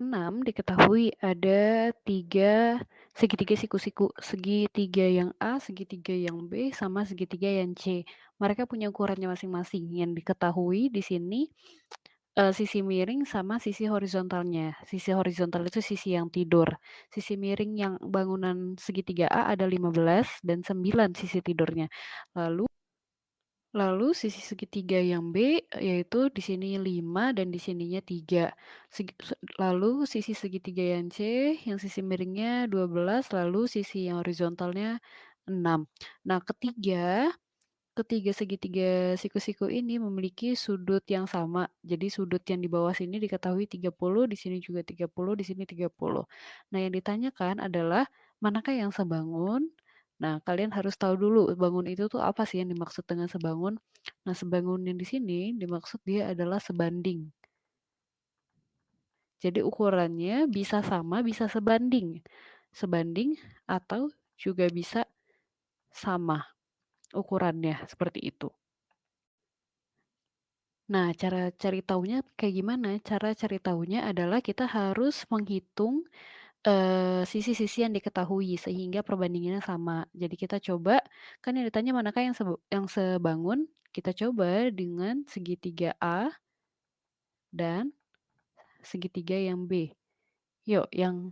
6 diketahui ada segitiga siku-siku, segitiga yang A, segitiga yang B, sama segitiga yang C. Mereka punya ukurannya masing-masing. Yang diketahui di sini sisi miring sama sisi horizontalnya. Sisi horizontal itu sisi yang tidur. Sisi miring yang bangunan segitiga A ada 15 dan 9 sisi tidurnya. Lalu sisi segitiga yang B yaitu di sini 5 dan di sininya 3. Lalu sisi segitiga yang C yang sisi miringnya 12, lalu sisi yang horizontalnya 6. Nah, ketiga segitiga siku-siku ini memiliki sudut yang sama. Jadi sudut yang di bawah sini diketahui 30, di sini juga 30, di sini 30. Nah, yang ditanyakan adalah manakah yang sebangun? Nah, kalian harus tahu dulu bangun itu tuh apa sih yang dimaksud dengan sebangun. Nah, sebangun yang di sini dimaksud dia adalah sebanding. Jadi ukurannya bisa sama, bisa sebanding. Sebanding atau juga bisa sama ukurannya, seperti itu. Nah, cara cari tahunya kayak gimana? Cara cari tahunya adalah kita harus menghitung sisi-sisi yang diketahui sehingga perbandingannya sama. Jadi kita coba, kan yang ditanya manakah yang sebangun, kita coba dengan segitiga A dan segitiga yang B. Yuk, yang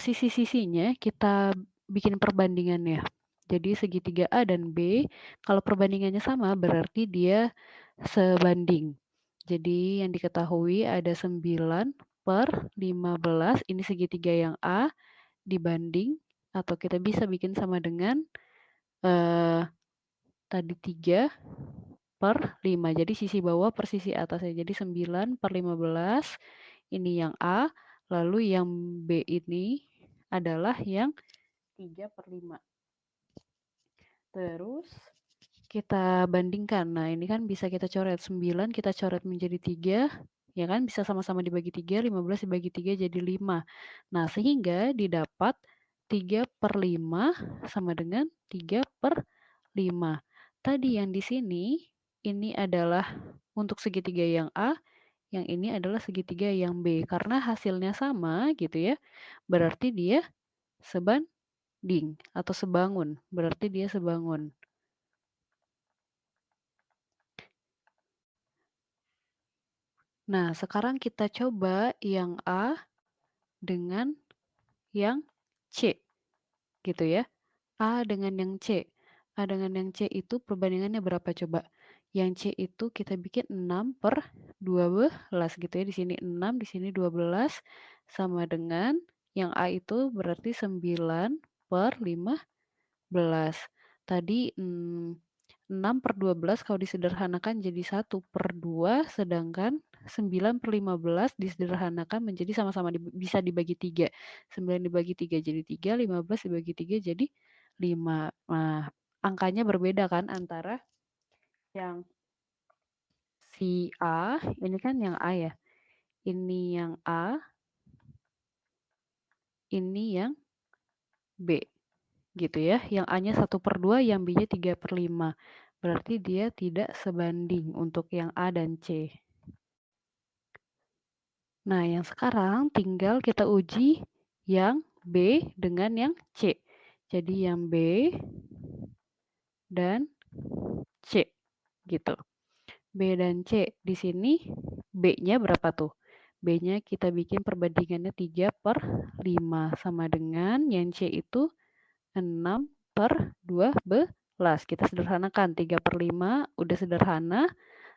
sisi-sisinya kita bikin perbandingannya. Jadi segitiga A dan B, kalau perbandingannya sama berarti dia sebanding. Jadi yang diketahui ada 9/15, ini segitiga yang A, dibanding, atau kita bisa bikin sama dengan tadi 3/5. Jadi sisi bawah per sisi atasnya. Jadi 9/15, ini yang A, lalu yang B ini adalah yang 3/5. Terus kita bandingkan. Nah, ini kan bisa kita coret. 9 kita coret menjadi 3, ya kan? Bisa sama-sama dibagi 3, 15 dibagi 3 jadi 5. Nah, sehingga didapat 3/5 sama dengan 3/5. Tadi yang di sini, ini adalah untuk segitiga yang A, yang ini adalah segitiga yang B. Karena hasilnya sama gitu ya, berarti dia sebanding atau sebangun. Berarti dia sebangun. Nah, sekarang kita coba yang A dengan yang C, gitu ya. A dengan yang C. A dengan yang C itu perbandingannya berapa coba? Yang C itu kita bikin 6/12 gitu ya. Di sini 6, di sini 12 sama dengan yang A itu berarti 9/15. Tadi 6/12 kalau disederhanakan jadi 1/2, sedangkan 9/15 disederhanakan menjadi sama-sama bisa dibagi 3. 9 dibagi 3 jadi 3, 15 dibagi 3 jadi 5. Nah, angkanya berbeda kan antara yang si A, ini kan yang A ya. Ini yang A, ini yang B. Gitu ya. Yang A-nya 1/2, yang B-nya 3/5. Berarti dia tidak sebanding untuk yang A dan C. Nah, yang sekarang tinggal kita uji yang B dengan yang C. Jadi yang B dan C gitu. B dan C di sini B-nya berapa tuh? B-nya kita bikin perbandingannya 3/5 sama dengan yang C itu 6/12. Kita sederhanakan 3/5 udah sederhana.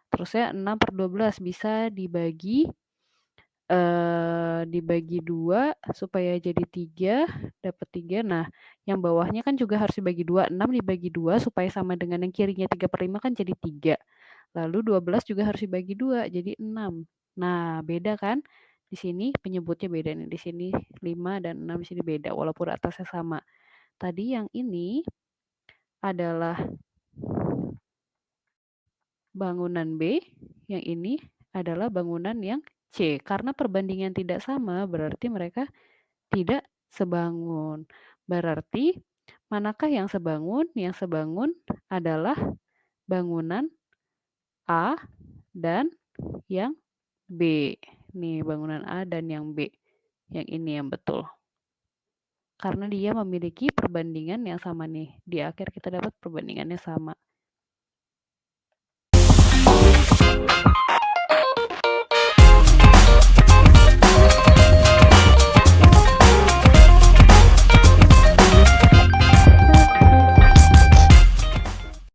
Terus ya 6/12 bisa dibagi 2 supaya jadi 3, dapat 3. Nah, yang bawahnya kan juga harus dibagi 2. 6 dibagi 2 supaya sama dengan yang kirinya 3/5 kan jadi 3. Lalu 12 juga harus dibagi 2 jadi 6. Nah, beda kan? Di sini penyebutnya beda nih. Di sini 5 dan 6 di sini beda walaupun atasnya sama. Tadi yang ini adalah bangunan B, yang ini adalah bangunan yang C. Karena perbandingan tidak sama, berarti mereka tidak sebangun. Berarti manakah yang sebangun? Yang sebangun adalah bangunan A dan yang B. nih bangunan A dan yang B. Yang ini yang betul. Karena dia memiliki perbandingan yang sama nih. Di akhir kita dapat perbandingannya sama.